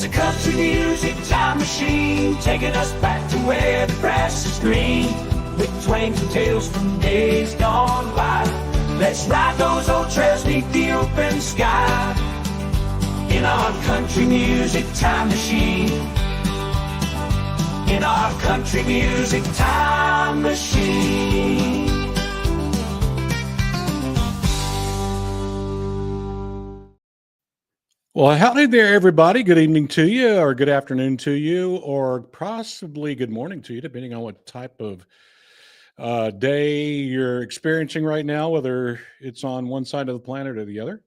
It's a country music time machine, taking us back to where the grass is green, with twangs and tales from days gone by. Let's ride those old trails beneath the open sky, in our country music time machine. In our country music time machine. Well, howdy there, everybody. Good evening to you, or good afternoon to you, or possibly good morning to you, depending on what type of day you're experiencing right now, whether it's on one side of the planet or the other.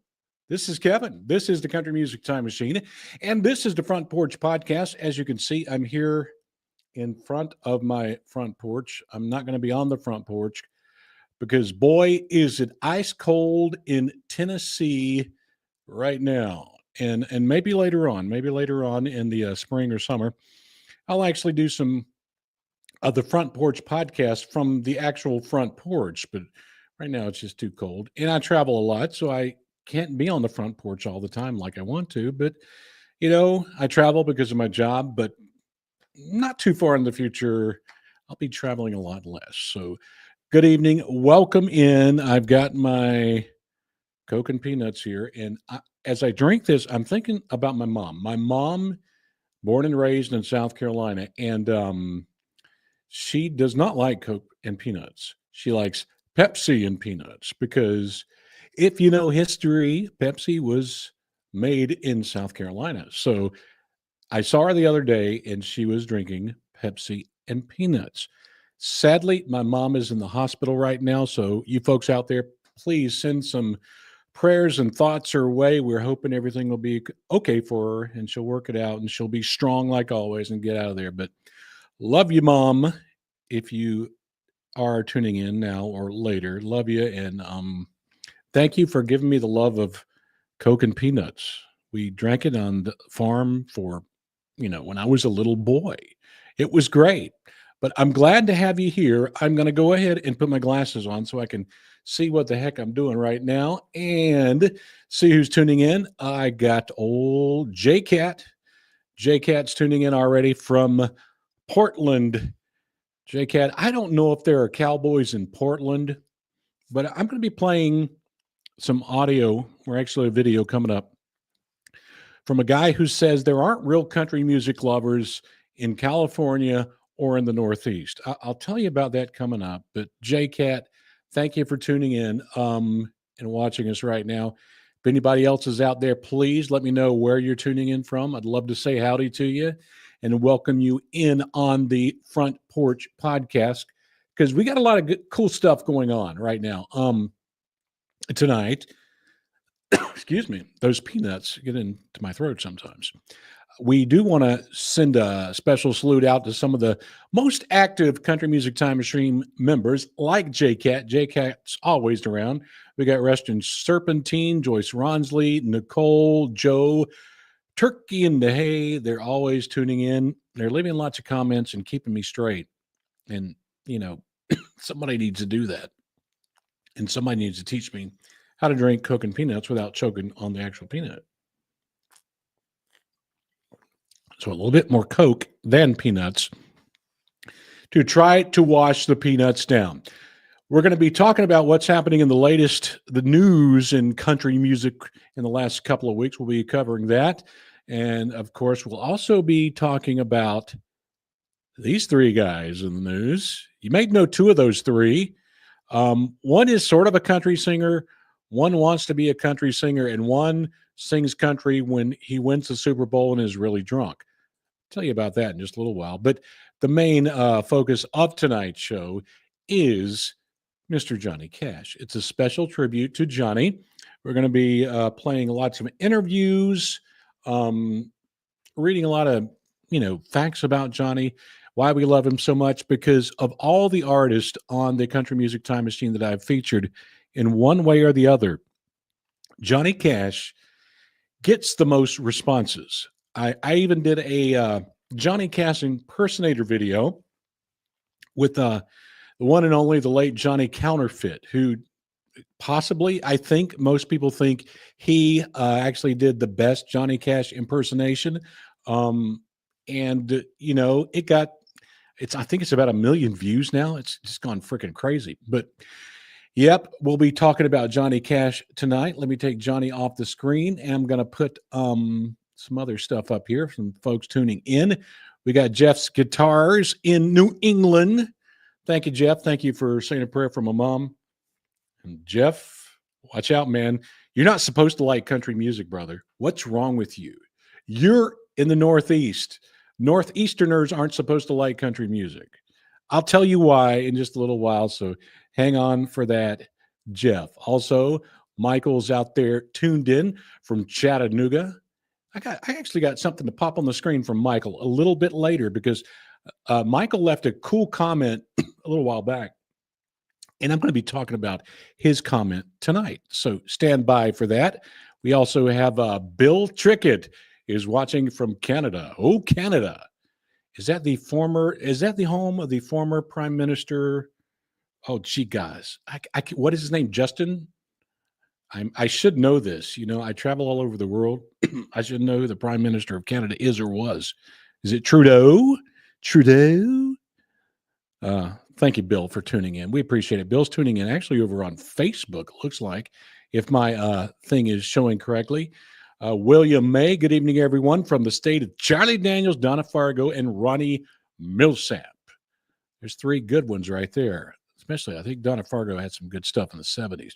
This is Kevin. This is the Country Music Time Machine, and this is the Front Porch Podcast. As you can see, I'm here in front of my front porch. I'm not going to be on the front porch because, boy, is it ice cold in Tennessee right now. And maybe later on in the spring or summer, I'll actually do some of the Front Porch Podcast from the actual front porch. But right now it's just too cold. And I travel a lot, so I can't be on the front porch all the time like I want to. But, you know, I travel because of my job, but not too far in the future, I'll be traveling a lot less. So good evening. Welcome in. I've got my Coke and peanuts here. And as I drink this, I'm thinking about my mom. My mom, born and raised in South Carolina, and she does not like Coke and peanuts. She likes Pepsi and peanuts because if you know history, Pepsi was made in South Carolina. So I saw her the other day and she was drinking Pepsi and peanuts. Sadly, my mom is in the hospital right now. So you folks out there, please send some prayers and thoughts her way. We're hoping everything will be okay for her and she'll work it out and she'll be strong like always and get out of there. But love you, Mom, if you are tuning in now or later. Love you. And thank you for giving me the love of Coke and peanuts. We drank it on the farm for, when I was a little boy. It was great. But I'm glad to have you here. I'm going to go ahead and put my glasses on so I can see what the heck I'm doing right now and see who's tuning in. I got old J-Cat. J-Cat's tuning in already from Portland. J-Cat, I don't know if there are cowboys in Portland, but I'm going to be playing some audio, or actually a video coming up, from a guy who says there aren't real country music lovers in California or in the Northeast. I'll tell you about that coming up. But J-Cat, thank you for tuning in and watching us right now. If anybody else is out there, please let me know where you're tuning in from. I'd love to say howdy to you and welcome you in on the Front Porch Podcast because we got a lot of good, cool stuff going on right now. Tonight, excuse me, those peanuts get into my throat sometimes. We do want to send a special salute out to some of the most active Country Music Time Machine members, like J-Cat. J-Cat's always around. We got Rustin Serpentine, Joyce Ronsley, Nicole, Joe, Turkey in the Hay. They're always tuning in. They're leaving lots of comments and keeping me straight. And, somebody needs to do that. And somebody needs to teach me how to drink Coke and peanuts without choking on the actual peanut. So a little bit more Coke than peanuts to try to wash the peanuts down. We're going to be talking about what's happening in the news in country music in the last couple of weeks. We'll be covering that. And of course, we'll also be talking about these three guys in the news. You may know two of those three. One is sort of a country singer. One wants to be a country singer, and one sings country when he wins the Super Bowl and is really drunk. I'll tell you about that in just a little while. But the main focus of tonight's show is Mr. Johnny Cash. It's a special tribute to Johnny. We're going to be playing lots of interviews, reading a lot of, facts about Johnny, why we love him so much, because of all the artists on the Country Music Time Machine that I've featured in one way or the other, Johnny Cash gets the most responses. I even did a Johnny Cash impersonator video with the one and only, the late Johnny Counterfeit, who possibly, I think most people think he actually did the best Johnny Cash impersonation And I think it's about 1 million views now. It's just gone freaking crazy. But yep, we'll be talking about Johnny Cash tonight. Let me take Johnny off the screen, and I'm going to put some other stuff up here from folks tuning in. We got Jeff's Guitars in New England. Thank you, Jeff. Thank you for saying a prayer for my mom. And Jeff, watch out, man. You're not supposed to like country music, brother. What's wrong with you? You're in the Northeast. Northeasterners aren't supposed to like country music. I'll tell you why in just a little while, so hang on for that, Jeff. Also, Michael's out there tuned in from Chattanooga. I actually got something to pop on the screen from Michael a little bit later because Michael left a cool comment a little while back, and I'm going to be talking about his comment tonight. So stand by for that. We also have Bill Trickett is watching from Canada. Oh, Canada. Is that the home of the former Prime Minister? Oh, gee, guys. What is his name? Justin? I should know this. I travel all over the world. I should know who the Prime Minister of Canada is or was. Is it Trudeau? Trudeau? Thank you, Bill, for tuning in. We appreciate it. Bill's tuning in actually over on Facebook, it looks like, if my thing is showing correctly. William May, good evening, everyone, from the state of Charlie Daniels, Donna Fargo, and Ronnie Millsap. There's 3 good ones right there. Especially, I think Donna Fargo had some good stuff in the 70s.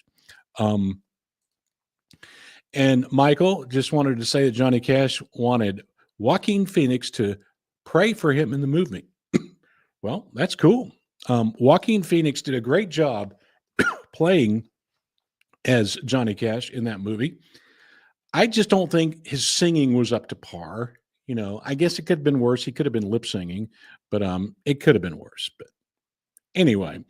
And Michael just wanted to say that Johnny Cash wanted Joaquin Phoenix to pray for him in the movie. Well, that's cool. Joaquin Phoenix did a great job playing as Johnny Cash in that movie. I just don't think his singing was up to par. I guess it could have been worse. He could have been lip singing, but it could have been worse. But anyway,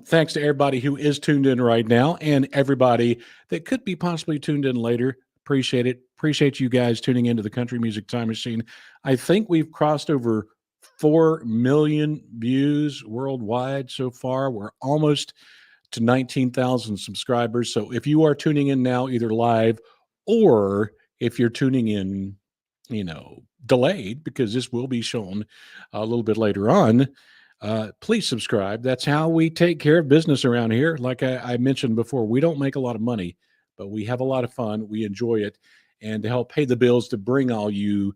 thanks to everybody who is tuned in right now and everybody that could be possibly tuned in later. Appreciate it. Appreciate you guys tuning into the Country Music Time Machine. I think we've crossed over 4 million views worldwide so far. We're almost to 19,000 subscribers. So if you are tuning in now, either live or if you're tuning in, delayed, because this will be shown a little bit later on, please subscribe. That's how we take care of business around here. Like I mentioned before, we don't make a lot of money, but we have a lot of fun. We enjoy it. And to help pay the bills to bring all you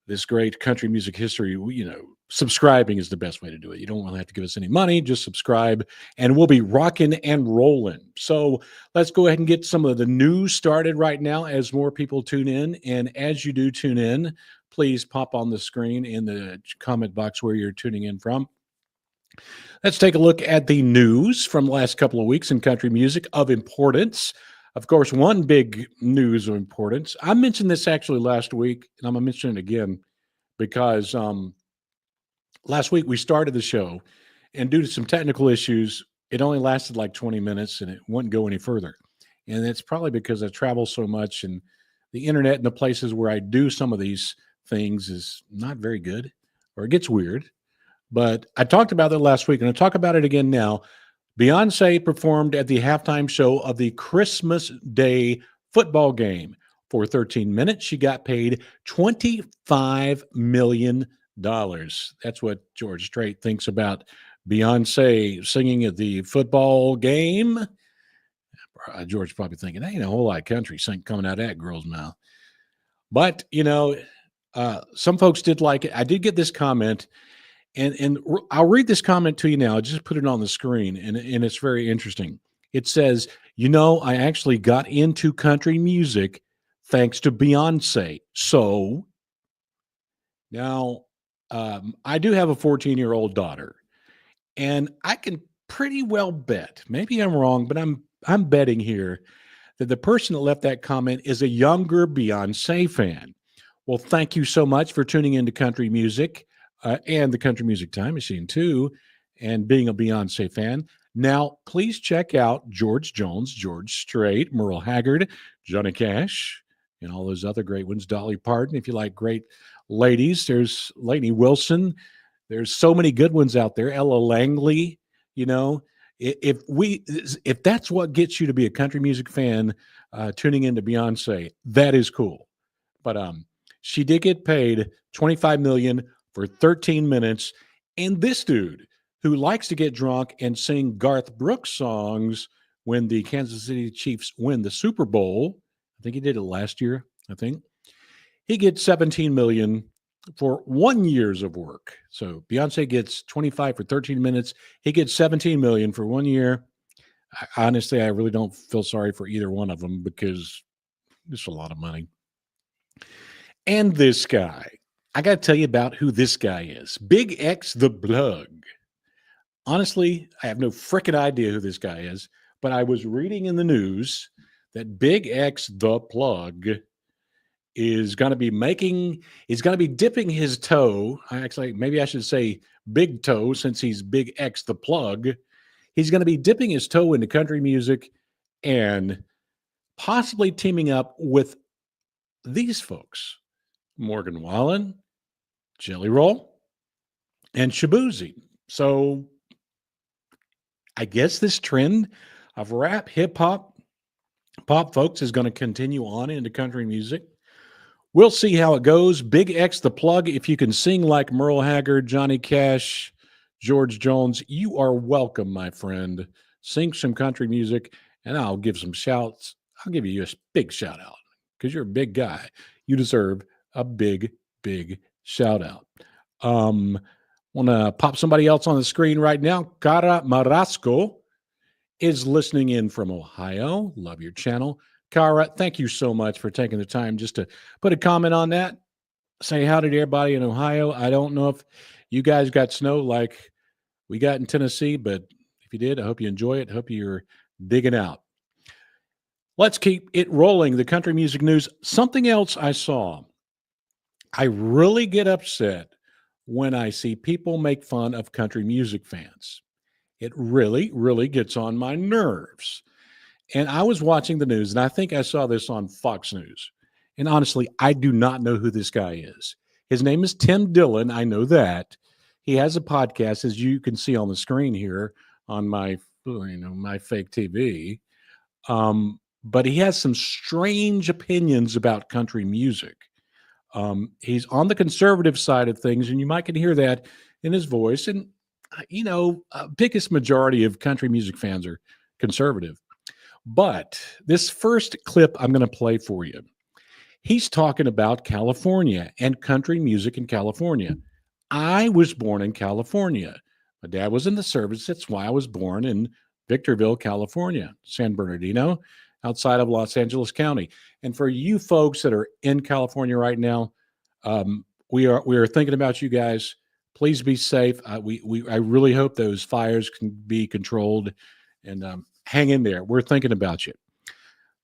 this great country music history, subscribing is the best way to do it. You don't want to have to give us any money. Just subscribe, and we'll be rocking and rolling. So let's go ahead and get some of the news started right now as more people tune in. And as you do tune in, please pop on the screen in the comment box where you're tuning in from. Let's take a look at the news from the last couple of weeks in country music of importance. Of course, one big news of importance. I mentioned this actually last week, and I'm going to mention it again because last week we started the show, and due to some technical issues, it only lasted like 20 minutes, and it wouldn't go any further. And it's probably because I travel so much, and the internet in the places where I do some of these things is not very good, or it gets weird. But I talked about it last week, and I'll talk about it again now. Beyonce performed at the halftime show of the Christmas Day football game. For 13 minutes, she got paid $25 million. That's what George Strait thinks about Beyonce singing at the football game. George's probably thinking, there ain't a whole lot of country coming out of that girl's mouth. But, some folks did like it. I did get this comment. And I'll read this comment to you now. I just put it on the screen, and it's very interesting. It says, I actually got into country music thanks to Beyonce. So now I do have a 14-year-old daughter, and I can pretty well bet, maybe I'm wrong, but I'm betting here that the person that left that comment is a younger Beyonce fan. Well, thank you so much for tuning into country music. And the Country Music Time Machine, too, and being a Beyonce fan. Now, please check out George Jones, George Strait, Merle Haggard, Johnny Cash, and all those other great ones, Dolly Parton. If you like great ladies, there's Lainey Wilson. There's so many good ones out there. Ella Langley, if that's what gets you to be a country music fan, tuning into Beyonce, that is cool. But She did get paid $25 million for 13 minutes. And this dude who likes to get drunk and sing Garth Brooks songs when the Kansas City Chiefs win the Super Bowl, I think he did it last year, I think. He gets 17 million for 1 year's of work. So Beyonce gets 25 for 13 minutes. He gets 17 million for 1 year. Honestly, I really don't feel sorry for either one of them because it's a lot of money. And this guy, I got to tell you about who this guy is. Big X the Plug. Honestly, I have no freaking idea who this guy is, but I was reading in the news that Big X the Plug is going to be dipping his toe. Actually, maybe I should say big toe since he's Big X the Plug. He's going to be dipping his toe into country music and possibly teaming up with these folks, Morgan Wallen, Jelly Roll, and Shabuzi. So I guess this trend of rap, hip hop, pop folks is going to continue on into country music. We'll see how it goes. Big X the Plug, if you can sing like Merle Haggard, Johnny Cash, George Jones, you are welcome, my friend. Sing some country music, and I'll give some shouts. I'll give you a big shout out because you're a big guy. You deserve a big, big shout out. Want to pop somebody else on the screen right now. Cara Marasco is listening in from Ohio. Love your channel. Cara, thank you so much for taking the time just to put a comment on that. Say howdy to everybody in Ohio. I don't know if you guys got snow like we got in Tennessee, but if you did, I hope you enjoy it. I hope you're digging out. Let's keep it rolling. The country music news. Something else I saw. I really get upset when I see people make fun of country music fans. It really, really gets on my nerves. And I was watching the news, and I think I saw this on Fox News. And honestly, I do not know who this guy is. His name is Tim Dillon. I know that. He has a podcast, as you can see on the screen here on my fake TV. But he has some strange opinions about country music. He's on the conservative side of things, and you might can hear that in his voice. And, biggest majority of country music fans are conservative. But this first clip I'm going to play for you, he's talking about California and country music in California. I was born in California. My dad was in the service. That's why I was born in Victorville, California, San Bernardino, outside of Los Angeles County. And for you folks that are in California right now, we are thinking about you guys. Please be safe. I really hope those fires can be controlled, and hang in there. We're thinking about you.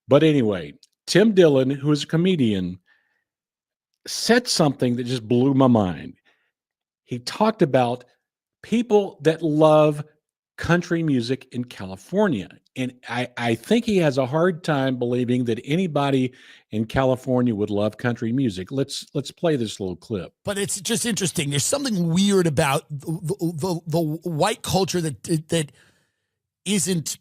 But anyway, Tim Dillon, who is a comedian, said something that just blew my mind. He talked about people that love country music in California. And I think he has a hard time believing that anybody in California would love country music. Let's play this little clip. But it's just interesting. There's something weird about the white culture that isn't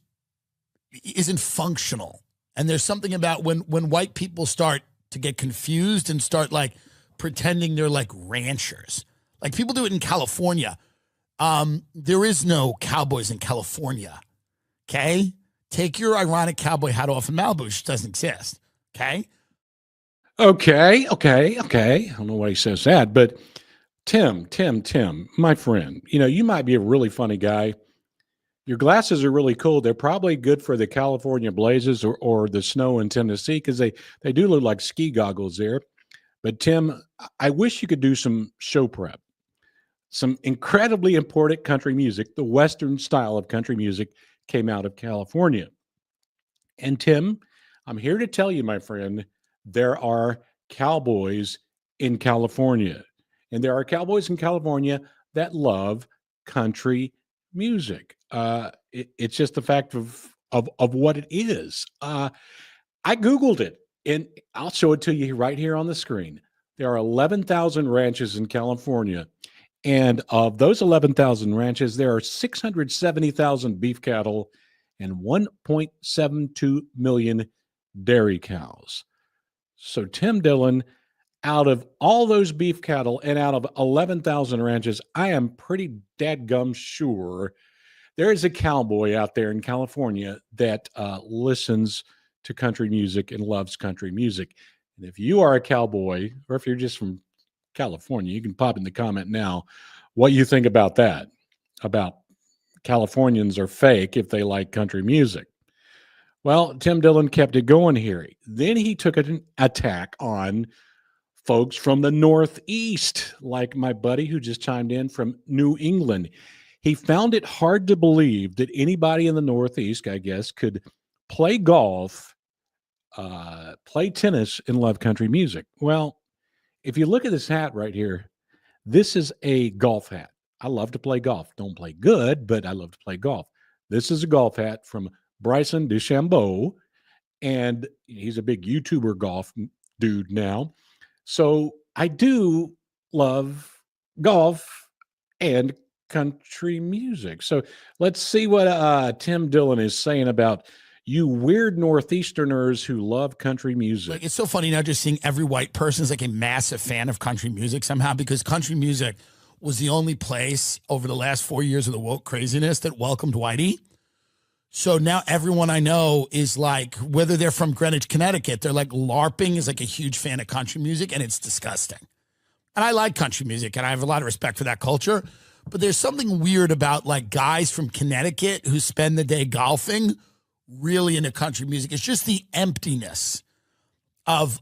functional. And there's something about when white people start to get confused and start like pretending they're like ranchers. Like people do it in California. There is no cowboys in California. Okay? Take your ironic cowboy hat off in Malibu, which doesn't exist. Okay? Okay. I don't know why he says that, but Tim, my friend, you might be a really funny guy. Your glasses are really cool. They're probably good for the California blazes or the snow in Tennessee because they do look like ski goggles there. But Tim, I wish you could do some show prep. Some incredibly important country music, the Western style of country music, came out of California. And Tim, I'm here to tell you, my friend, there are cowboys in California. And there are cowboys in California that love country music. It's just the fact of what it is. I Googled it, and I'll show it to you right here on the screen. There are 11,000 ranches in California. And of those 11,000 ranches, there are 670,000 beef cattle and 1.72 million dairy cows. So Tim Dillon, out of all those beef cattle and out of 11,000 ranches, I am pretty dadgum sure there is a cowboy out there in California that listens to country music and loves country music. And if you are a cowboy, or if you're just from California, you can pop in the comment now what you think about that, about Californians are fake if they like country music. Well, Tim Dillon kept it going here. Then he took an attack on folks from the Northeast, like my buddy who just chimed in from New England. He found it hard to believe that anybody in the Northeast, I guess, could play golf, play tennis, and love country music. Well, if you look at this hat right here, this is a golf hat. I love to play golf. Don't play good, but I love to play golf. This is a golf hat from Bryson DeChambeau, and he's a big YouTuber golf dude now. So I do love golf and country music. So let's see what Tim Dillon is saying about you weird Northeasterners who love country music. Like, it's so funny now just seeing every white person is like a massive fan of country music somehow, because country music was the only place over the last 4 years of the woke craziness that welcomed whitey. So now everyone I know is like, whether they're from Greenwich, Connecticut, they're like LARPing is like a huge fan of country music, and it's disgusting. And I like country music, and I have a lot of respect for that culture. But there's something weird about like guys from Connecticut who spend the day golfing really into country music. It's just the emptiness of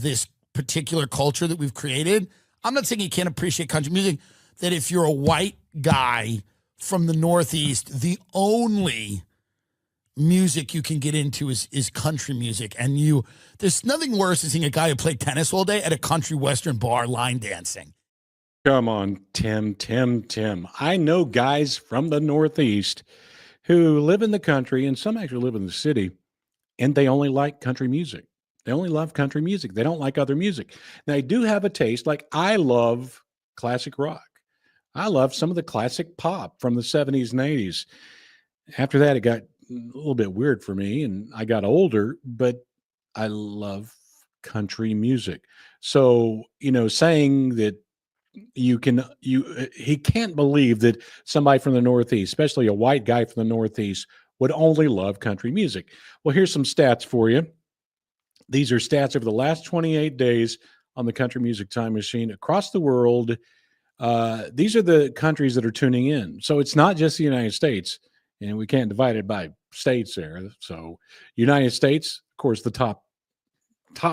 this particular culture that we've created. I'm not saying you can't appreciate country music, that if you're a white guy from the Northeast, the only music you can get into is country music. And there's nothing worse than seeing a guy who played tennis all day at a country western bar line dancing. Come on, Tim. I know guys from the Northeast who live in the country, and some actually live in the city, and they only like country music. They only love country music. They don't like other music. Now, they do have a taste. Like, I love classic rock. I love some of the classic pop from the 70s and 80s. After that, it got a little bit weird for me, and I got older, but I love country music. So, saying that he can't believe that somebody from the Northeast, especially a white guy from the Northeast, would only love country music. Well, here's some stats for you. These are stats over the last 28 days on the Country Music Time Machine across the world. These are the countries that are tuning in. So it's not just the United States, and we can't divide it by states there. So United States, of course, the top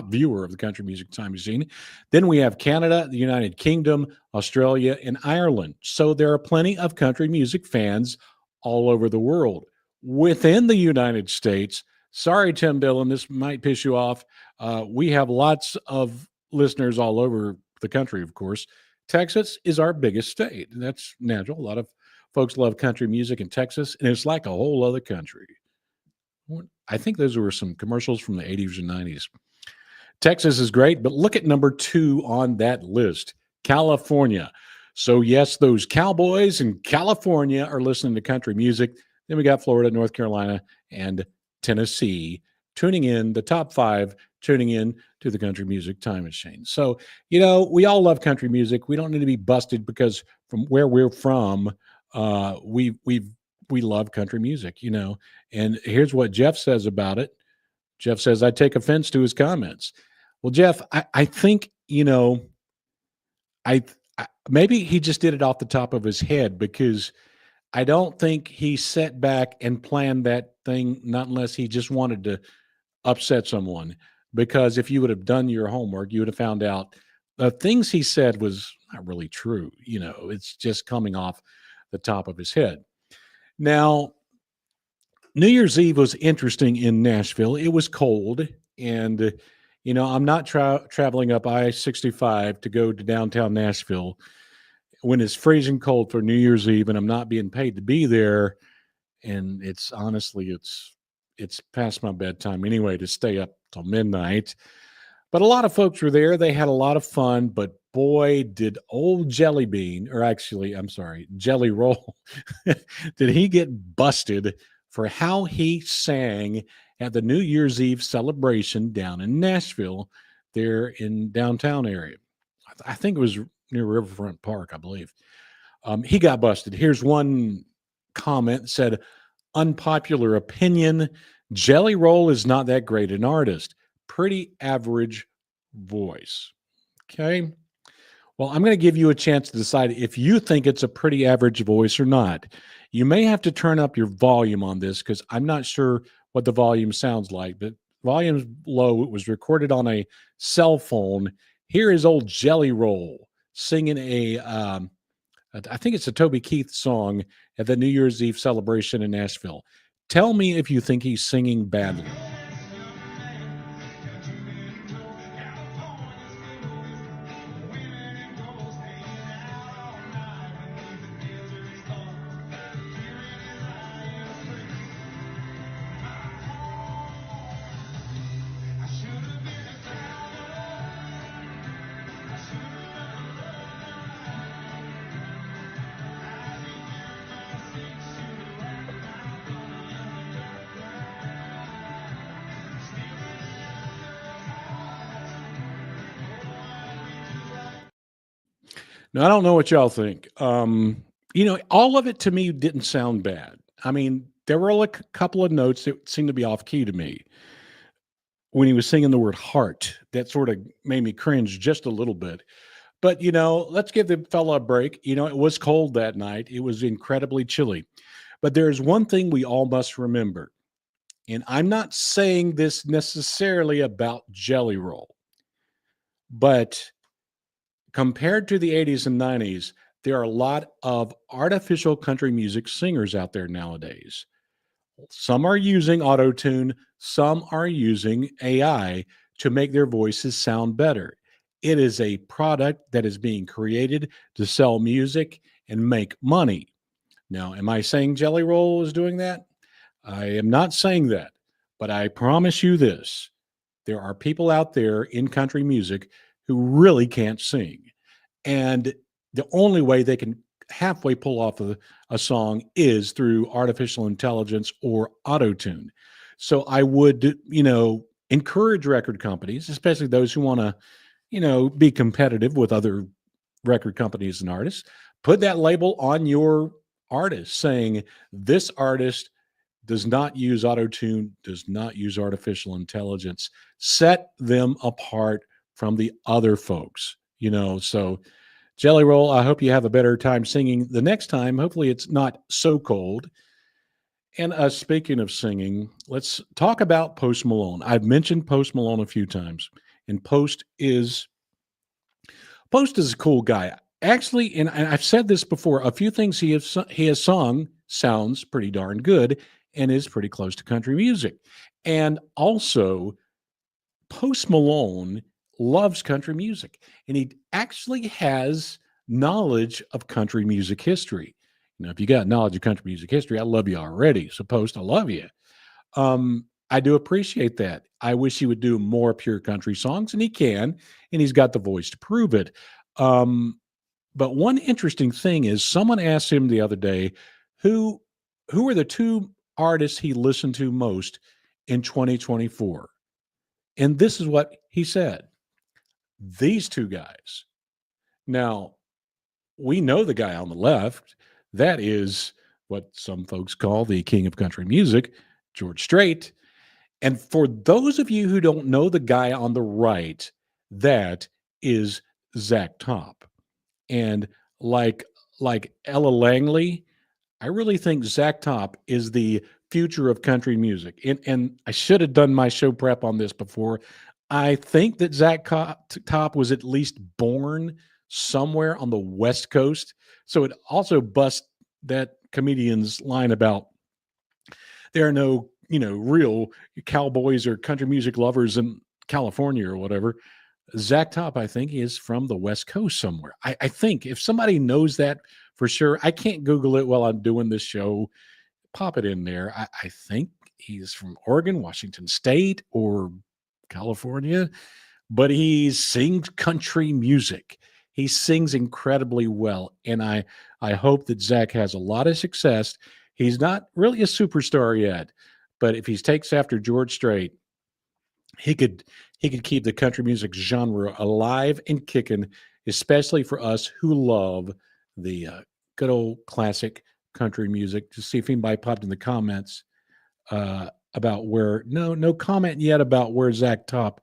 viewer of the Country Music Time Machine. Then we have Canada, the United Kingdom, Australia, and Ireland. So there are plenty of country music fans all over the world. Within the United States, sorry, Tim Dillon, this might piss you off. We have lots of listeners all over the country, of course. Texas is our biggest state, and that's natural. A lot of folks love country music in Texas, and it's like a whole other country. I think those were some commercials from the 80s and 90s. Texas is great, but look at number 2 on that list, California. So, yes, those cowboys in California are listening to country music. Then we got Florida, North Carolina, and Tennessee tuning in, the top 5 tuning in to the Country Music Time Machine. So, we all love country music. We don't need to be busted because from where we're from, we love country music, And here's what Jeff says about it. Jeff says, I take offense to his comments. Well, Jeff, I think, maybe he just did it off the top of his head, because I don't think he sat back and planned that thing, not unless he just wanted to upset someone. Because if you would have done your homework, you would have found out the things he said was not really true. It's just coming off the top of his head. Now, New Year's Eve was interesting in Nashville. It was cold, and I'm not traveling up I-65 to go to downtown Nashville when it's freezing cold for New Year's Eve, and I'm not being paid to be there. And it's honestly, it's past my bedtime anyway to stay up till midnight. But a lot of folks were there. They had a lot of fun, but boy, did old Jelly Roll, did he get busted for how he sang at the New Year's Eve celebration down in Nashville. there in downtown area. I think it was near Riverfront Park, I believe. He got busted. Here's one comment that said, unpopular opinion, Jelly Roll is not that great an artist. Pretty average voice. Okay. Well, I'm going to give you a chance to decide if you think it's a pretty average voice or not. You may have to turn up your volume on this because I'm not sure what the volume sounds like, but volume's low. It was recorded on a cell phone. Here is old Jelly Roll singing I think it's a Toby Keith song at the New Year's Eve celebration in Nashville. Tell me if you think he's singing badly. Now, I don't know what y'all think. All of it to me didn't sound bad. I mean, there were like a couple of notes that seemed to be off key to me. When he was singing the word heart, that sort of made me cringe just a little bit. But, let's give the fella a break. It was cold that night. It was incredibly chilly. But there's one thing we all must remember. And I'm not saying this necessarily about Jelly Roll, but compared to the 80s and 90s, there are a lot of artificial country music singers out there nowadays. Some are using auto-tune, some are using AI to make their voices sound better. It is a product that is being created to sell music and make money. Now, am I saying Jelly Roll is doing that? I am not saying that, but I promise you this. There are people out there in country music who really can't sing. And the only way they can halfway pull off a song is through artificial intelligence or auto-tune. So I would, encourage record companies, especially those who want to, be competitive with other record companies and artists, put that label on your artist saying this artist does not use auto-tune, does not use artificial intelligence. Set them apart from the other folks, so Jelly Roll, I hope you have a better time singing the next time. Hopefully it's not so cold. And speaking of singing, let's talk about Post Malone. I've mentioned Post Malone a few times, and Post is a cool guy. Actually, and I've said this before, a few things he has sung sounds pretty darn good and is pretty close to country music. And also, Post Malone loves country music, and he actually has knowledge of country music history. If you got knowledge of country music history, I love you already. So Post, I love you. I do appreciate that. I wish he would do more pure country songs, and he can, and he's got the voice to prove it. But one interesting thing is someone asked him the other day, who are the two artists he listened to most in 2024? And this is what he said. These two guys. Now, we know the guy on the left. That is what some folks call the king of country music, George Strait. And for those of you who don't know the guy on the right, that is Zach Top. And like Ella Langley, I really think Zach Top is the future of country music. And I should have done my show prep on this before. I think that Zach Top was at least born somewhere on the West Coast. So it also busts that comedian's line about there are no, real cowboys or country music lovers in California or whatever. Zach Top, I think, is from the West Coast somewhere. I think if somebody knows that for sure, I can't Google it while I'm doing this show. Pop it in there. I think he's from Oregon, Washington State, or California, but he sings country music. He sings incredibly well, and I hope that Zach has a lot of success. He's not really a superstar yet, but if he takes after George Strait, he could he could keep the country music genre alive and kicking, especially for us who love the good old classic country music. To see if anybody popped in the comments about where, no comment yet about where Zach Top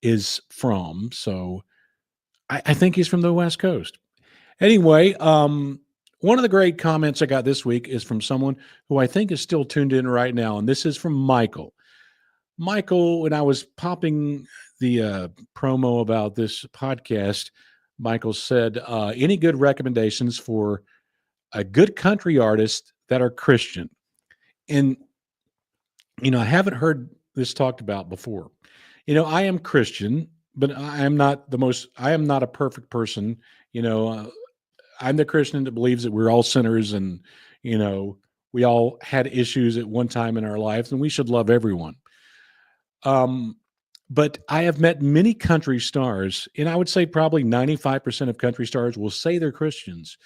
is from. So I think he's from the West Coast. Anyway, one of the great comments I got this week is from someone who I think is still tuned in right now, and this is from Michael. Michael, when I was popping the promo about this podcast, Michael said, any good recommendations for a good country artist that are Christian? And, I haven't heard this talked about before. I am Christian, but I am not a perfect person. I'm the Christian that believes that we're all sinners and, we all had issues at one time in our lives and we should love everyone. But I have met many country stars, and I would say probably 95% of country stars will say they're Christians.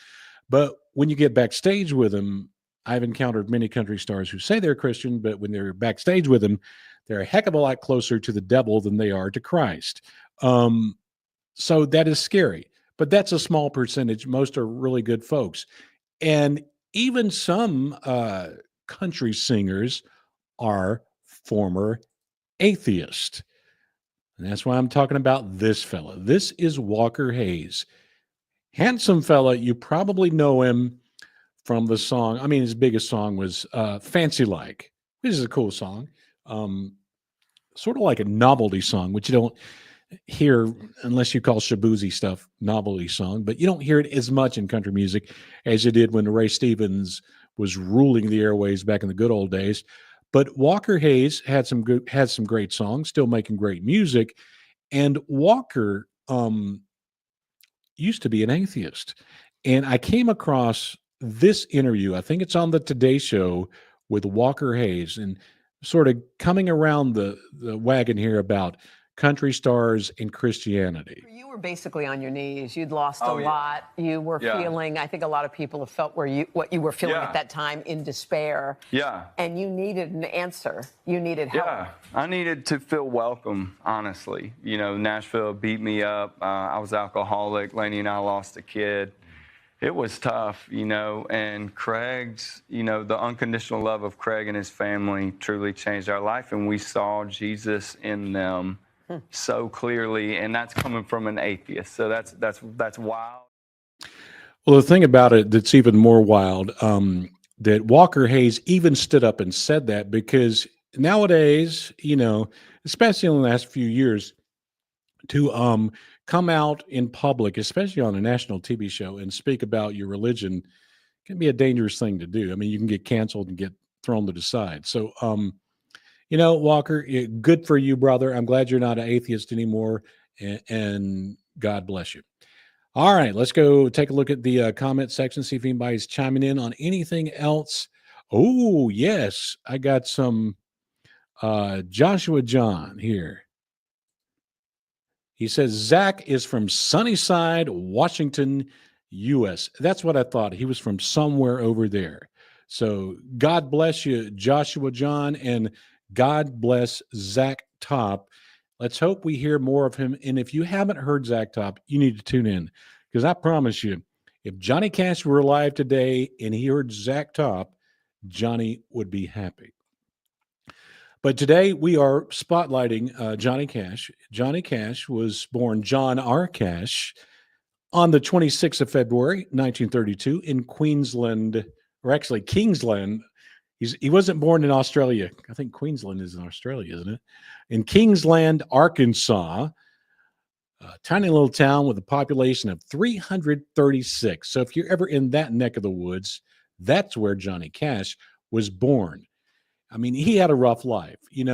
But when you get backstage with them, I've encountered many country stars who say they're Christian, but when they're backstage with them, they're a heck of a lot closer to the devil than they are to Christ. So that is scary, but that's a small percentage. Most are really good folks. And even some country singers are former atheists. And that's why I'm talking about this fella. This is Walker Hayes. Handsome fella. You probably know him from the song. I mean, his biggest song was Fancy Like. This is a cool song. Sort of like a novelty song, which you don't hear unless you call Shabuzi stuff novelty song, but you don't hear it as much in country music as you did when Ray Stevens was ruling the airways back in the good old days. But Walker Hayes had some great songs, still making great music. And Walker used to be an atheist. And I came across this interview. I think it's on the Today Show with Walker Hayes, and sort of coming around the wagon here about country stars and Christianity. You were basically on your knees. You'd lost a lot. You were feeling, I think a lot of people have felt what you were feeling at that time, in despair. Yeah. And you needed an answer. You needed help. Yeah. I needed to feel welcome, honestly. Nashville beat me up. I was alcoholic. Lainey and I lost a kid. It was tough, and Craig's, the unconditional love of Craig and his family truly changed our life, and we saw Jesus in them so clearly, and that's coming from an atheist. So that's wild. Well, the thing about it that's even more wild, that Walker Hayes even stood up and said that, because nowadays, especially in the last few years, to come out in public, especially on a national TV show, and speak about your religion can be a dangerous thing to do. I mean, you can get canceled and get thrown to the side. So, Walker, good for you, brother. I'm glad you're not an atheist anymore, and God bless you. All right, let's go take a look at the comment section, see if anybody's chiming in on anything else. Oh, yes, I got some Joshua John here. He says, Zach is from Sunnyside, Washington, U.S. That's what I thought. He was from somewhere over there. So God bless you, Joshua John, and God bless Zach Top. Let's hope we hear more of him. And if you haven't heard Zach Top, you need to tune in, because I promise you, if Johnny Cash were alive today and he heard Zach Top, Johnny would be happy. But today we are spotlighting Johnny Cash. Johnny Cash was born John R. Cash on the 26th of February, 1932 in Queensland, or actually Kingsland. He wasn't born in Australia. I think Queensland is in Australia, isn't it? In Kingsland, Arkansas, a tiny little town with a population of 336. So if you're ever in that neck of the woods, that's where Johnny Cash was born. I mean, he had a rough life. He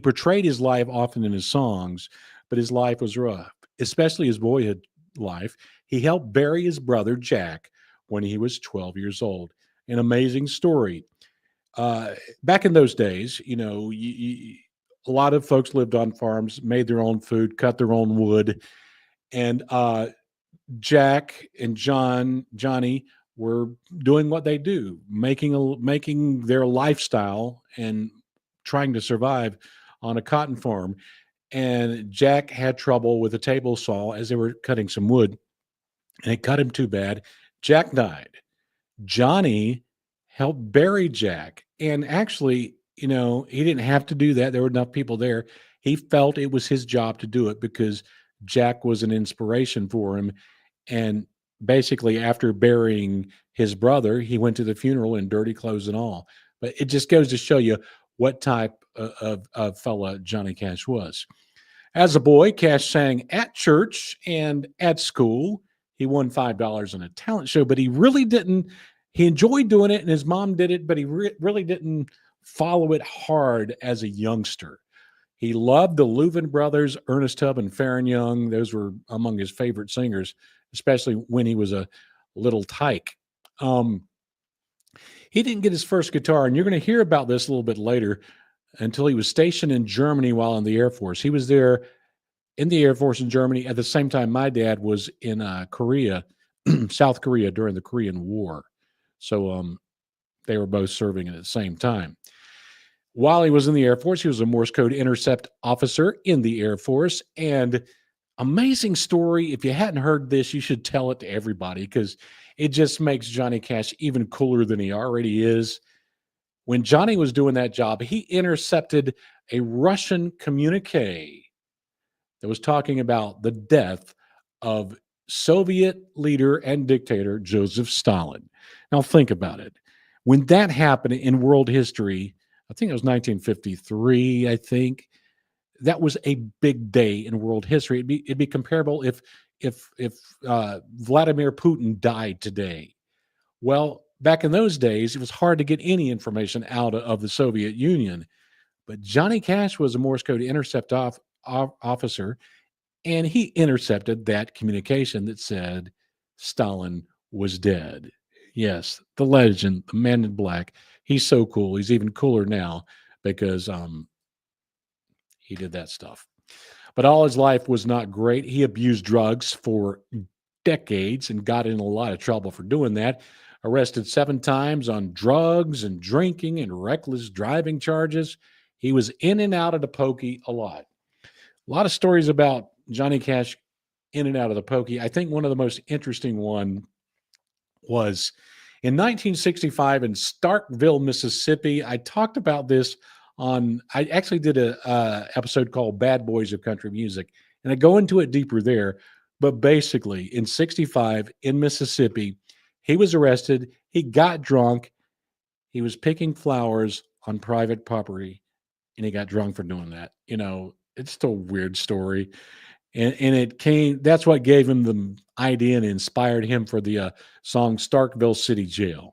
portrayed his life often in his songs, but his life was rough, especially his boyhood life. He helped bury his brother, Jack, when he was 12 years old. An amazing story. Back in those days, a lot of folks lived on farms, made their own food, cut their own wood. And Jack and Johnny were doing what they do, making their lifestyle and trying to survive on a cotton farm, and Jack had trouble with a table saw as they were cutting some wood, and it cut him too bad. Jack died. Johnny helped bury Jack. And actually, he didn't have to do that. There were enough people there. He felt it was his job to do it because Jack was an inspiration for him. And basically, after burying his brother, he went to the funeral in dirty clothes and all. But it just goes to show you what type of fella Johnny Cash was. As a boy, Cash sang at church and at school. He won $5 on a talent show, but he really didn't. He enjoyed doing it, and his mom did it, but he really didn't follow it hard as a youngster. He loved the Louvin brothers, Ernest Tubb and Farron Young. Those were among his favorite singers, especially when he was a little tyke. He didn't get his first guitar, and you're going to hear about this a little bit later, until he was stationed in Germany while in the Air Force. He was there in the Air Force in Germany at the same time my dad was in Korea, South Korea during the Korean War. So they were both serving at the same time. While he was in the Air Force, he was a Morse code intercept officer in the Air Force. And amazing story. If you hadn't heard this, you should tell it to everybody because it just makes Johnny Cash even cooler than he already is. When Johnny was doing that job, he intercepted a Russian communique that was talking about the death of Soviet leader and dictator Joseph Stalin. Now think about it. When that happened in world history, I think it was 1953, I think, that was a big day in world history. It'd be comparable if Vladimir Putin died today. Well, back in those days, it was hard to get any information out of the Soviet Union. But Johnny Cash was a Morse code intercept officer, and he intercepted that communication that said Stalin was dead. Yes, the legend, the man in black. He's so cool. He's even cooler now because he did that stuff. But all his life was not great. He abused drugs for decades and got in a lot of trouble for doing that. Arrested 7 times on drugs and drinking and reckless driving charges. He was in and out of the pokey a lot. A lot of stories about Johnny Cash in and out of the pokey. I think one of the most interesting one was in 1965 in Starkville, Mississippi. I talked about this I actually did a episode called Bad Boys of Country Music, and I go into it deeper there. But basically, in 65 in Mississippi, he was arrested. He got drunk. He was picking flowers on private property, and he got drunk for doing that. It's still a weird story. And that's what gave him the idea and inspired him for the song Starkville City Jail.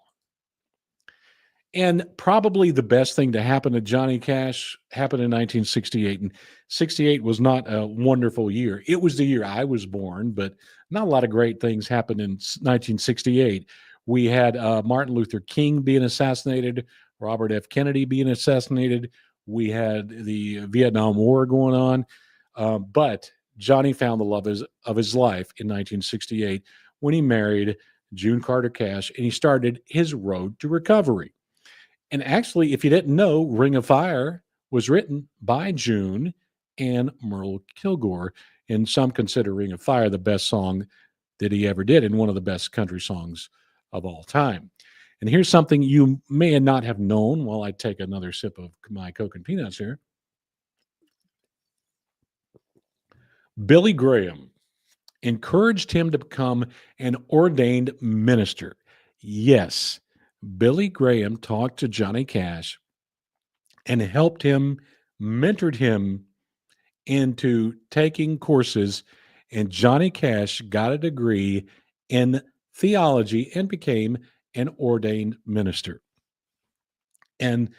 And probably the best thing to happen to Johnny Cash happened in 1968. And 68 was not a wonderful year. It was the year I was born, but not a lot of great things happened in 1968. We had Martin Luther King being assassinated, Robert F. Kennedy being assassinated. We had the Vietnam War going on. But Johnny found the love of his life in 1968 when he married June Carter Cash, and he started his road to recovery. And actually, if you didn't know, Ring of Fire was written by June and Merle Kilgore, and some consider Ring of Fire the best song that he ever did and one of the best country songs of all time. And here's something you may not have known while I take another sip of my Coke and Peanuts here. Billy Graham encouraged him to become an ordained minister. Yes, Billy Graham talked to Johnny Cash and helped him, mentored him into taking courses, and Johnny Cash got a degree in theology and became an ordained minister. And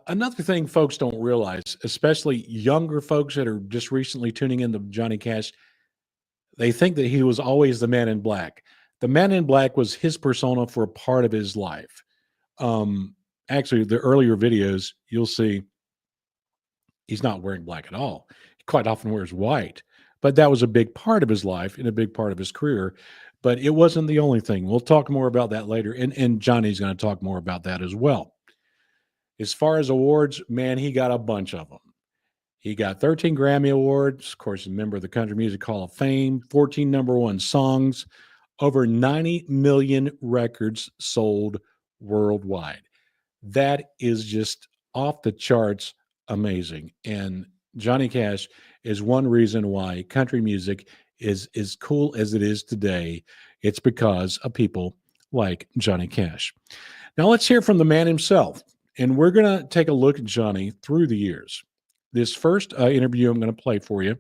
another thing folks don't realize, especially younger folks that are just recently tuning into Johnny Cash, they think that he was always the man in black. The man in black was his persona for a part of his life. Actually, the earlier videos, you'll see he's not wearing black at all. He quite often wears white, but that was a big part of his life and a big part of his career. But it wasn't the only thing. We'll talk more about that later. And Johnny's going to talk more about that as well. As far as awards, man, he got a bunch of them. He got 13 Grammy Awards, of course, a member of the Country Music Hall of Fame, 14 number one songs, over 90 million records sold worldwide. That is just off the charts amazing. And Johnny Cash is one reason why country music is as cool as it is today. It's because of people like Johnny Cash. Now let's hear from the man himself. And we're going to take a look at Johnny through the years. This first interview I'm going to play for you,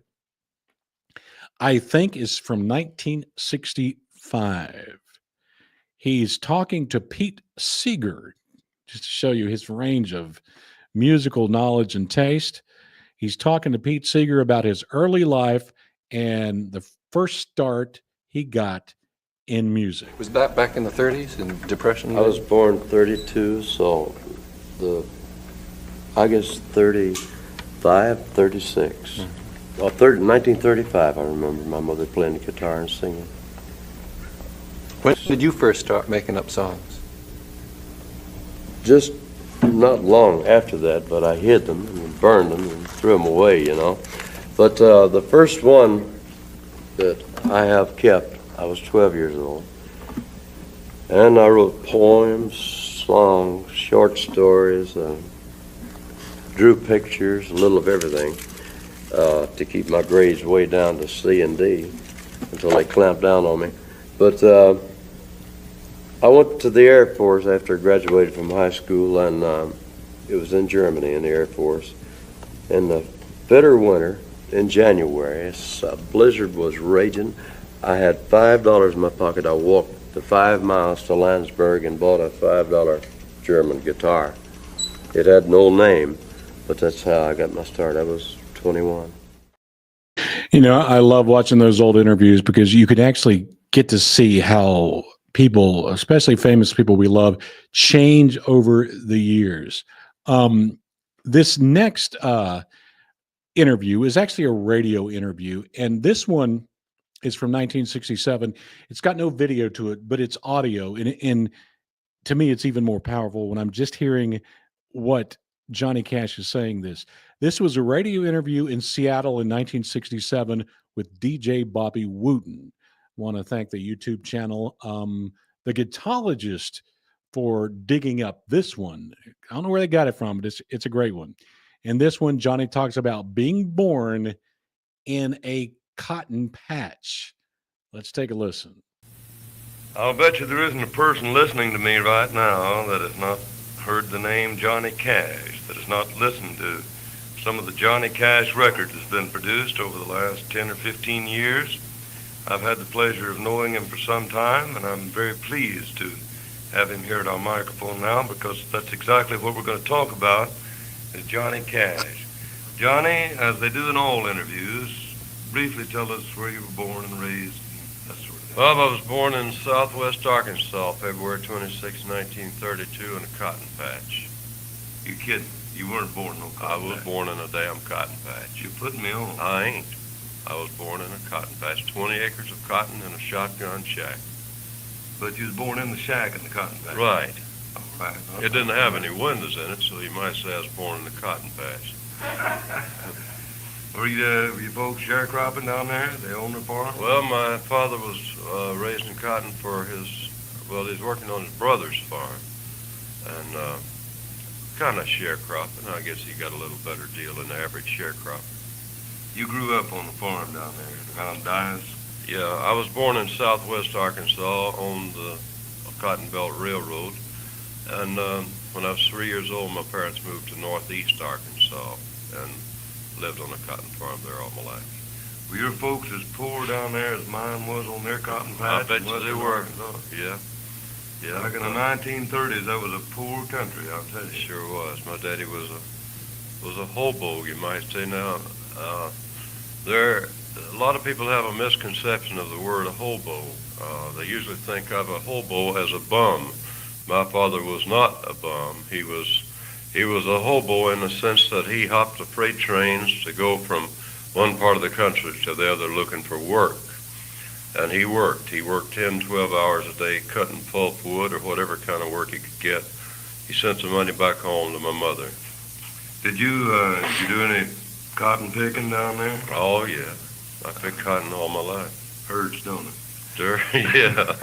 I think, is from 1965. He's talking to Pete Seeger, just to show you his range of musical knowledge and taste. He's talking to Pete Seeger about his early life and the first start he got in music. Was that back in the 30s in Depression? I was born 32, so I guess 35, 36. Well, 1935, I remember my mother playing the guitar and singing. When did you first start making up songs? Just not long after that, but I hid them and burned them and threw them away, you know. But the first one that I have kept, I was 12 years old. And I wrote poems, songs, short stories, drew pictures, a little of everything, to keep my grades way down to C and D until they clamped down on me. But I went to the Air Force after I graduated from high school, and it was in Germany in the Air Force. In the bitter winter in January, a blizzard was raging. I had $5 in my pocket. I walked the 5 miles to Landsberg and bought a $5 German guitar. It had no name, but that's how I got my start. I was 21. You know, I love watching those old interviews because you can actually get to see how people, especially famous people we love, change over the years. This next interview is actually a radio interview, and this one is from 1967. It's got no video to it, but it's audio, and to me, it's even more powerful when I'm just hearing what Johnny Cash is saying. This was a radio interview in Seattle in 1967 with DJ Bobby Wooten. Want to thank the YouTube channel, The Guitologist, for digging up this one. I don't know where they got it from, but it's a great one. In this one, Johnny talks about being born in a cotton patch. Let's take a listen. I'll bet you there isn't a person listening to me right now that has not heard the name Johnny Cash, that has not listened to some of the Johnny Cash records that's been produced over the last 10 or 15 years. I've had the pleasure of knowing him for some time, and I'm very pleased to have him here at our microphone now, because that's exactly what we're going to talk about, is Johnny Cash. Johnny, as they do in all interviews, briefly tell us where you were born and raised, and that sort of thing. Well, I was born in southwest Arkansas, February 26, 1932, in a cotton patch. You kidding? You weren't born in no cotton patch. I was born in a damn cotton patch. You're putting me on. I ain't. I was born in a cotton patch, 20 acres of cotton in a shotgun shack. But you was born in the shack in the cotton patch. Right. All right. It didn't have any windows in it, so you might say I was born in the cotton patch. Were you folks sharecropping down there? They owned the farm? Well, my father was raising cotton for he was working on his brother's farm. And kind of sharecropping. I guess he got a little better deal than the average sharecropper. You grew up on the farm down there, around Dyes? Yeah, I was born in southwest Arkansas on the Cotton Belt Railroad. And when I was 3 years old, my parents moved to northeast Arkansas and lived on a cotton farm there all my life. Were your folks as poor down there as mine was on their cotton patch? I bet you they were. Yeah. Yeah. Back in the 1930s, that was a poor country, I'll tell you. It sure was. My daddy was a hobo, you might say. Now, a lot of people have a misconception of the word hobo. They usually think of a hobo as a bum. My father was not a bum. He was a hobo in the sense that he hopped the freight trains to go from one part of the country to the other looking for work. And he worked. He worked 10, 12 hours a day cutting pulp wood or whatever kind of work he could get. He sent some money back home to my mother. Did you do any cotton picking down there? Oh, yeah. I picked cotton all my life. Hurts, don't it? Sure, yeah.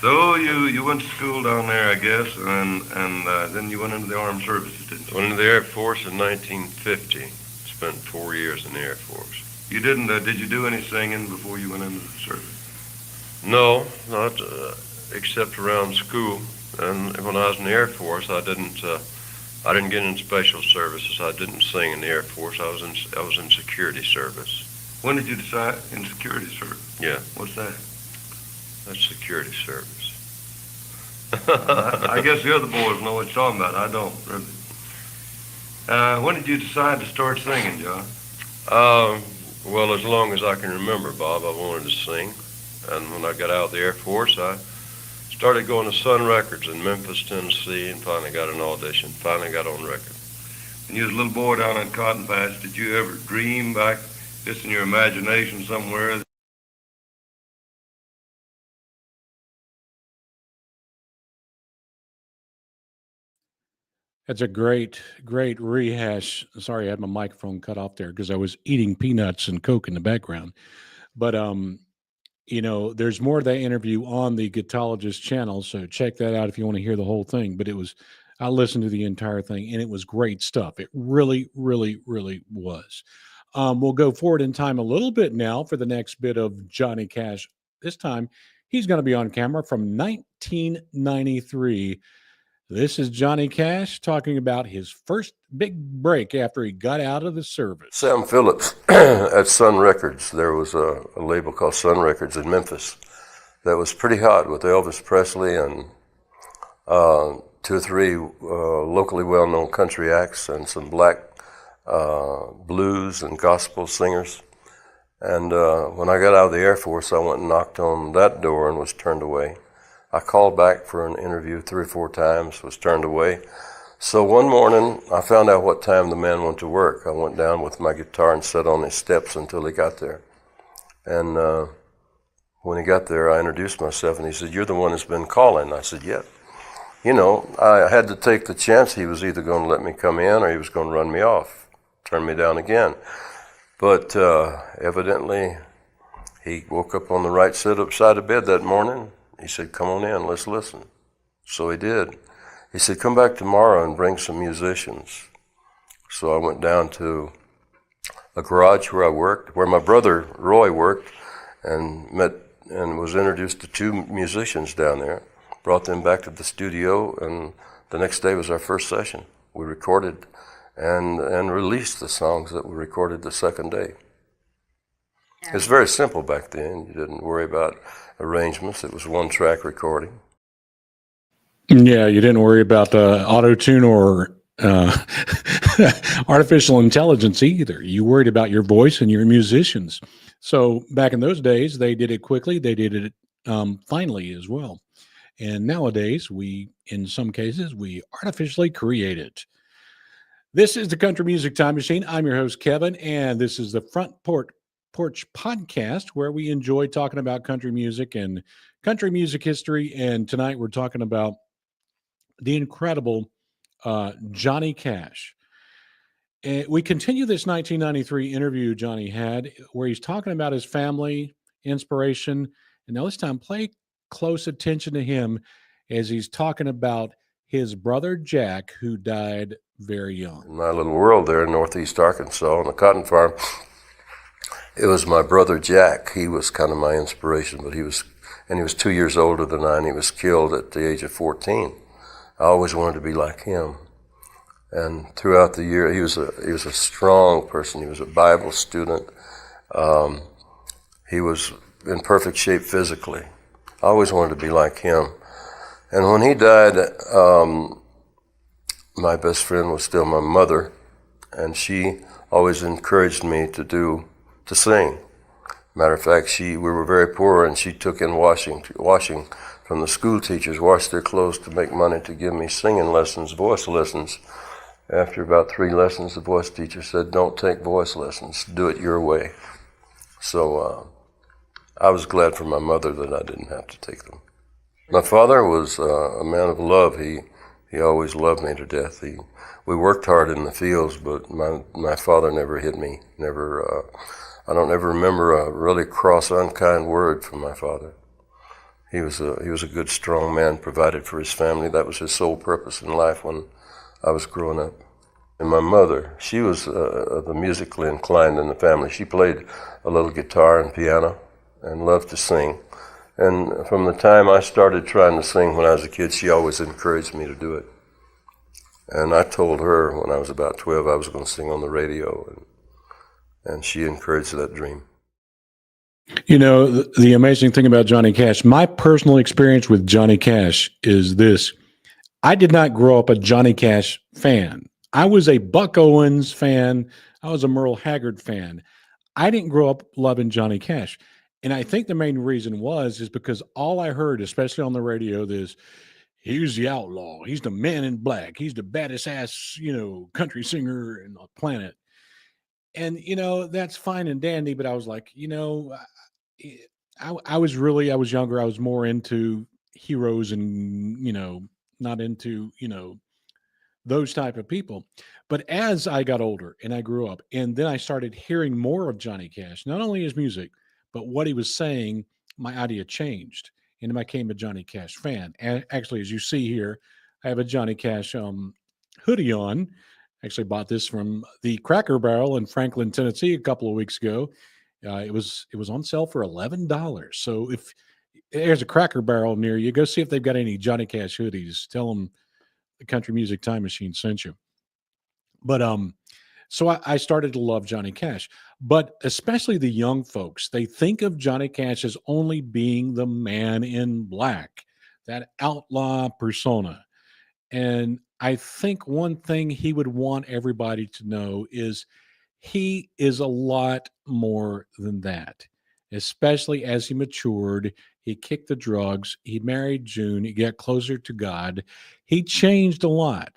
So you went to school down there, I guess, and then you went into the armed services, didn't you? Went into the Air Force in 1950. Spent 4 years in the Air Force. You didn't, did you do any singing before you went into the service? No, not except around school. And when I was in the Air Force, I didn't get in special services. I didn't sing in the Air Force. I was in security service. When did you decide in security service? Yeah. What's that? That's security service. I guess the other boys know what you're talking about. I don't, really. When did you decide to start singing, John? Well, as long as I can remember, Bob, I wanted to sing. And when I got out of the Air Force, I started going to Sun Records in Memphis, Tennessee, and finally got an audition, finally got on record. When you was a little boy down in Cotton Patch, did you ever dream back just in your imagination somewhere? That's a great rehash. Sorry, I had my microphone cut off there because I was eating peanuts and Coke in the background. But there's more of that interview on the Guitologist channel, so check that out if you want to hear the whole thing. But I listened to the entire thing, and it was great stuff. It really, really, really was. We'll go forward in time a little bit now for the next bit of Johnny Cash. This time, he's going to be on camera from 1993. This is Johnny Cash talking about his first big break after he got out of the service. Sam Phillips at Sun Records. There was a label called Sun Records in Memphis that was pretty hot with Elvis Presley and 2 or 3 locally well-known country acts and some black blues and gospel singers. And when I got out of the Air Force, I went and knocked on that door and was turned away. I called back for an interview 3 or 4 times, was turned away. So one morning, I found out what time the man went to work. I went down with my guitar and sat on his steps until he got there. And when he got there, I introduced myself, and he said, "You're the one that's been calling." I said, "Yeah." I had to take the chance. He was either going to let me come in or he was going to run me off, turn me down again. But evidently, he woke up on the right side of bed that morning. He said, "Come on in, let's listen." So he did. He said, "Come back tomorrow and bring some musicians." So I went down to a garage where my brother Roy worked, and met and was introduced to 2 musicians down there. Brought them back to the studio, and the next day was our first session. We recorded and released the songs that were recorded the second day. It was very simple back then. You didn't worry about arrangements. It was 1-track recording. Yeah, you didn't worry about auto-tune or artificial intelligence either. You worried about your voice and your musicians. So back in those days, they did it quickly. They did it finally as well. And nowadays, in some cases, we artificially create it. This is the Country Music Time Machine. I'm your host, Kevin, and this is the Front Porch podcast, where we enjoy talking about country music and country music history. And tonight we're talking about the incredible Johnny Cash. And we continue this 1993 interview Johnny had, where he's talking about his family, inspiration. And now this time, play close attention to him as he's talking about his brother Jack, who died very young. In my little world there in northeast Arkansas on the cotton farm, it was my brother Jack. He was kind of my inspiration, but he was 2 years older than I, and he was killed at the age of 14. I always wanted to be like him. And throughout the year, he was a strong person. He was a Bible student. He was in perfect shape physically. I always wanted to be like him. And when he died, my best friend was still my mother, and she always encouraged me to sing. Matter of fact, we were very poor, and she took in washing from the school teachers, washed their clothes to make money to give me singing lessons, voice lessons. After about 3 lessons, the voice teacher said, "Don't take voice lessons, do it your way." So I was glad for my mother that I didn't have to take them. My father was a man of love. He He always loved me to death. We worked hard in the fields, but my father never hit me. I don't ever remember a really cross, unkind word from my father. He was a good, strong man, provided for his family. That was his sole purpose in life when I was growing up. And my mother, she was the musically inclined in the family. She played a little guitar and piano and loved to sing. And from the time I started trying to sing when I was a kid, she always encouraged me to do it. And I told her when I was about 12 I was going to sing on the radio, and she encouraged that dream. You know, the amazing thing about Johnny Cash, my personal experience with Johnny Cash is this. I did not grow up a Johnny Cash fan. I was a Buck Owens fan. I was a Merle Haggard fan. I didn't grow up loving Johnny Cash. And I think the main reason is because all I heard, especially on the radio, is he's the outlaw. He's the man in black. He's the baddest ass, country singer in the planet. And, that's fine and dandy. But I was like, I was younger. I was more into heroes and, not into, those type of people. But as I got older and I grew up, and then I started hearing more of Johnny Cash, not only his music, but what he was saying, my idea changed, and I became a Johnny Cash fan. And actually, as you see here, I have a Johnny Cash hoodie on. Actually, bought this from the Cracker Barrel in Franklin, Tennessee, a couple of weeks ago. It was on sale for $11. So if there's a Cracker Barrel near you, go see if they've got any Johnny Cash hoodies. Tell them the Country Music Time Machine sent you. But so I started to love Johnny Cash. But especially the young folks, they think of Johnny Cash as only being the man in black, that outlaw persona. And I think one thing he would want everybody to know is he is a lot more than that, especially as he matured. He kicked the drugs. He married June. He got closer to God. He changed a lot.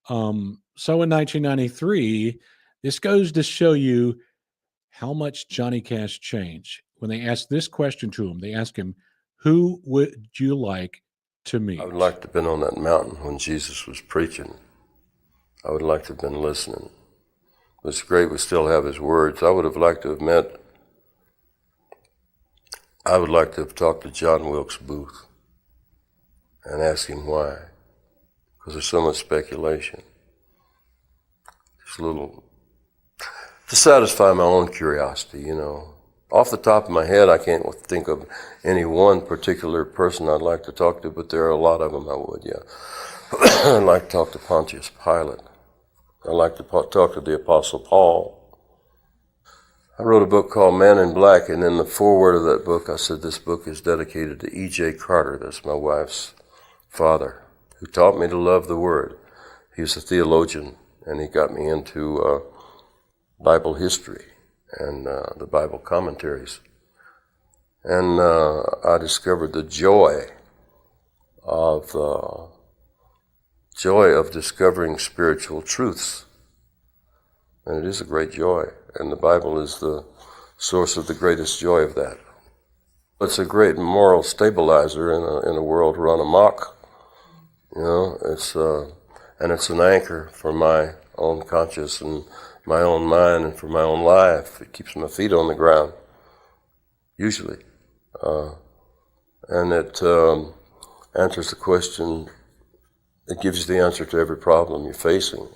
So in 1993, this goes to show you how much Johnny Cash changed. When they asked this question to him, they asked him, who would you like to meet? I would like to have been on that mountain when Jesus was preaching. I would like to have been listening. It's great we still have his words. I would have liked to have talked to John Wilkes Booth and asked him why. Because there's so much speculation. Just a little, to satisfy my own curiosity, Off the top of my head, I can't think of any one particular person I'd like to talk to, but there are a lot of them I would, yeah. I'd like to talk to Pontius Pilate. I'd like to talk to the Apostle Paul. I wrote a book called Man in Black, and in the foreword of that book, I said this book is dedicated to E.J. Carter. That's my wife's father, who taught me to love the Word. He was a theologian, and he got me into Bible history and the Bible commentaries. And I discovered the joy of discovering spiritual truths. And it is a great joy, and the Bible is the source of the greatest joy of that. It's a great moral stabilizer in a world run amok. It's an anchor for my own conscience and my own mind and for my own life. It keeps my feet on the ground, usually. And it answers the question. It gives you the answer to every problem you're facing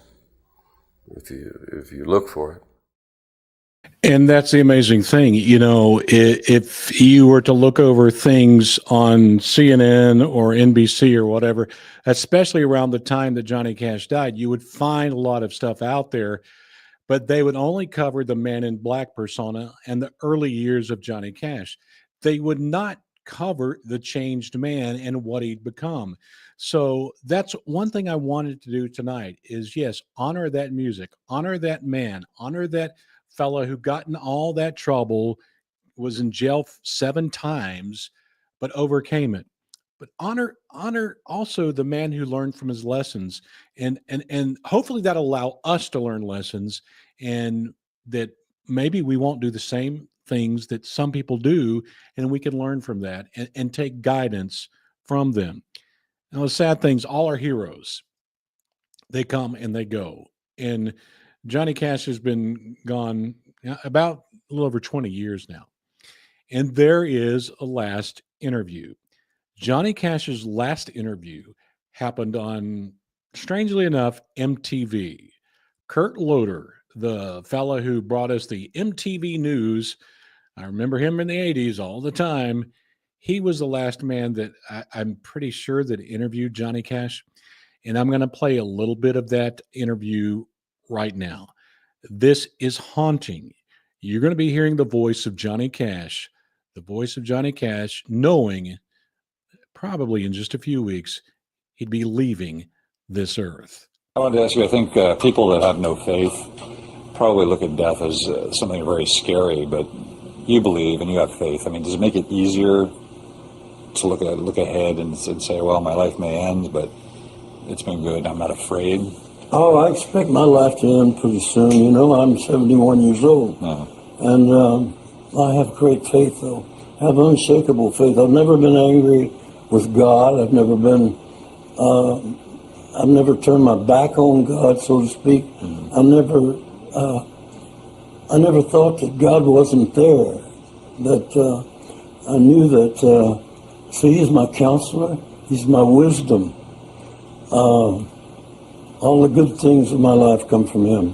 if you look for it. And that's the amazing thing. If you were to look over things on CNN or NBC or whatever, especially around the time that Johnny Cash died, you would find a lot of stuff out there, but they would only cover the man in black persona and the early years of Johnny Cash. They would not cover the changed man and what he'd become. So that's one thing I wanted to do tonight is, yes, honor that music, honor that man, honor that fella who got in all that trouble, was in jail 7 times, but overcame it. But honor also the man who learned from his lessons, and hopefully that'll allow us to learn lessons, and that maybe we won't do the same things that some people do, and we can learn from that and take guidance from them. Now, the sad thing's all our heroes, they come and they go. And Johnny Cash has been gone about a little over 20 years now. And there is a last interview. Johnny Cash's last interview happened on, strangely enough, MTV. Kurt Loder, the fella who brought us the MTV News, I remember him in the 80s all the time. He was the last man that I'm pretty sure that interviewed Johnny Cash. And I'm going to play a little bit of that interview right now. This is haunting. You're going to be hearing the voice of Johnny Cash, knowing probably in just a few weeks he'd be leaving this earth. I wanted to ask you, I think people that have no faith probably look at death as something very scary, but you believe and you have faith. I mean, does it make it easier to look ahead and say, well, my life may end, but it's been good, I'm not afraid? Oh, I expect my life to end pretty soon. You know, I'm 71 years old. And I have great faith, though. I have unshakable faith. I've never been angry with God. I've never turned my back on God, so to speak. I never thought that God wasn't there. That I knew that, He's my counselor. He's my wisdom. All the good things of my life come from him.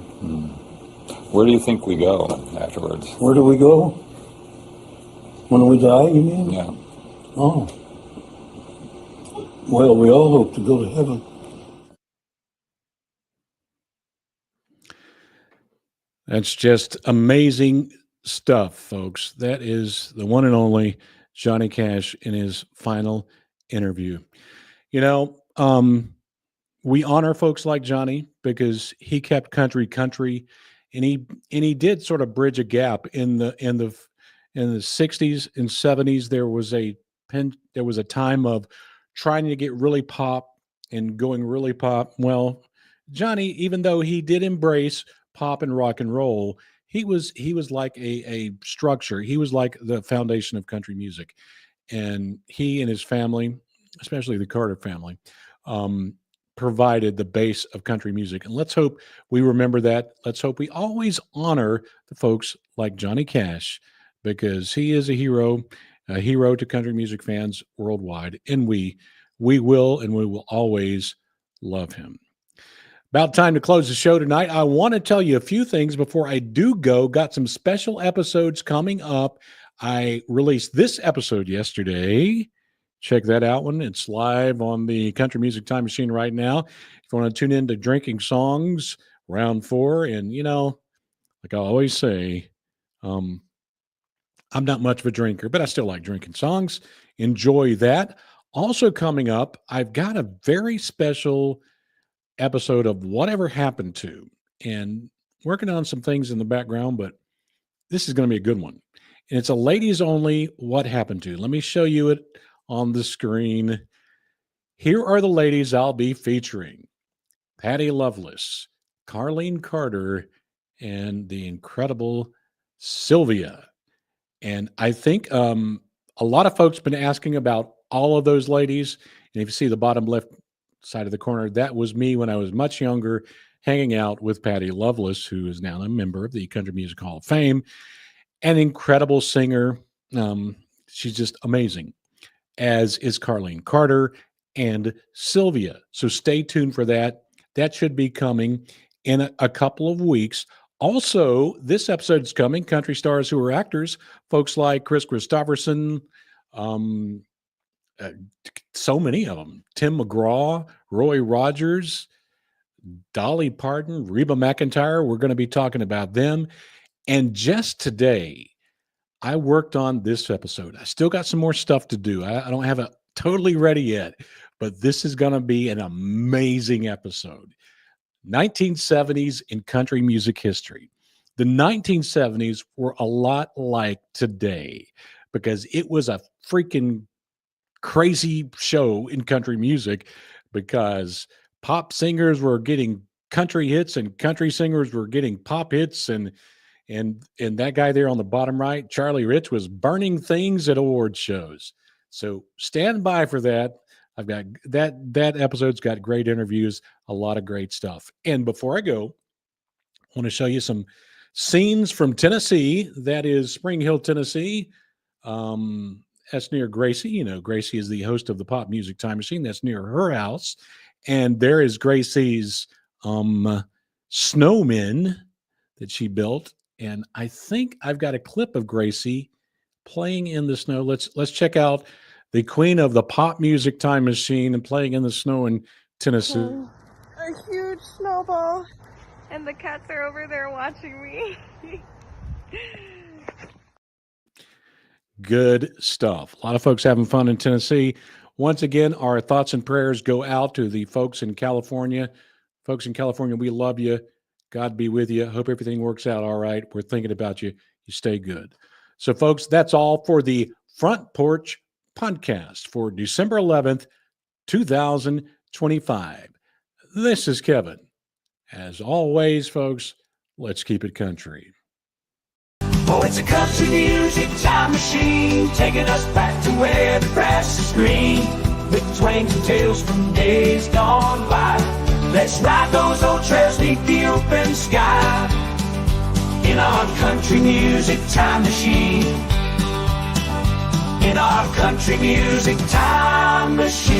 Where do you think we go afterwards? Where do we go? When we die, you mean? Yeah. Oh. Well, we all hope to go to heaven. That's just amazing stuff, folks. That is the one and only Johnny Cash in his final interview. You know, we honor folks like Johnny because he kept country, and he did sort of bridge a gap in the 60s and 70s. There was a time of trying to get really pop and going really pop. Well, Johnny, even though he did embrace pop and rock and roll, he was like a structure. He was like the foundation of country music, and he and his family, especially the Carter family, provided the base of country music. And let's hope we remember that. Let's hope we always honor the folks like Johnny Cash, because he is a hero to country music fans worldwide. And we will always love him. About time to close the show tonight. I want to tell you a few things before I do go. Got some special episodes coming up. I released this episode yesterday. Check that out one. It's live on the Country Music Time Machine right now. If you want to tune in to Drinking Songs, round 4. And, you know, like I always say, I'm not much of a drinker, but I still like drinking songs. Enjoy that. Also coming up, I've got a very special episode of Whatever Happened To, and working on some things in the background, but this is going to be a good one. And it's a ladies only What Happened To. Let me show you it on the screen. Here are the ladies I'll be featuring: Patty Loveless, Carlene Carter, and the incredible Sylvia. And I think a lot of folks have been asking about all of those ladies. And if you see the bottom left side of the corner, that was me when I was much younger, hanging out with Patty Loveless, who is now a member of the Country Music Hall of Fame, an incredible singer. She's just amazing, as is Carlene Carter and Sylvia. So stay tuned for that. That should be coming in a couple of weeks. Also, this episode is coming. Country stars who are actors, folks like Chris Christopherson, so many of them: Tim McGraw, Roy Rogers, Dolly Parton, Reba McEntire. We're going to be talking about them. And just today, I worked on this episode. I still got some more stuff to do. I don't have it totally ready yet, but this is going to be an amazing episode. 1970s in country music history. The 1970s were a lot like today because it was a freaking crazy show in country music, because pop singers were getting country hits and country singers were getting pop hits, and that guy there on the bottom right, Charlie Rich, was burning things at award shows. So stand by for that. I've got that episode's got great interviews, a lot of great stuff. And before I go, I want to show you some scenes from Tennessee. That is Spring Hill, Tennessee. That's near Gracie. You know, Gracie is the host of the Pop Music Time Machine. That's near her house. And there is Gracie's snowmen that she built. And I think I've got a clip of Gracie playing in the snow. Let's check out the queen of the Pop Music Time Machine and playing in the snow in Tennessee. A huge snowball, and the cats are over there watching me. Good stuff. A lot of folks having fun in Tennessee. Once again, our thoughts and prayers go out to the folks in California. Folks in California, we love you. God be with you. Hope everything works out all right. We're thinking about you. You stay good. So, folks, that's all for the Front Porch Podcast for December 11th, 2025. This is Kevin. As always, folks, let's keep it country. Oh, it's a country music time machine, taking us back to where the grass is green, with twangs and tales from days gone by. Let's ride those old trails beneath the open sky, in our country music time machine. In our country music time machine.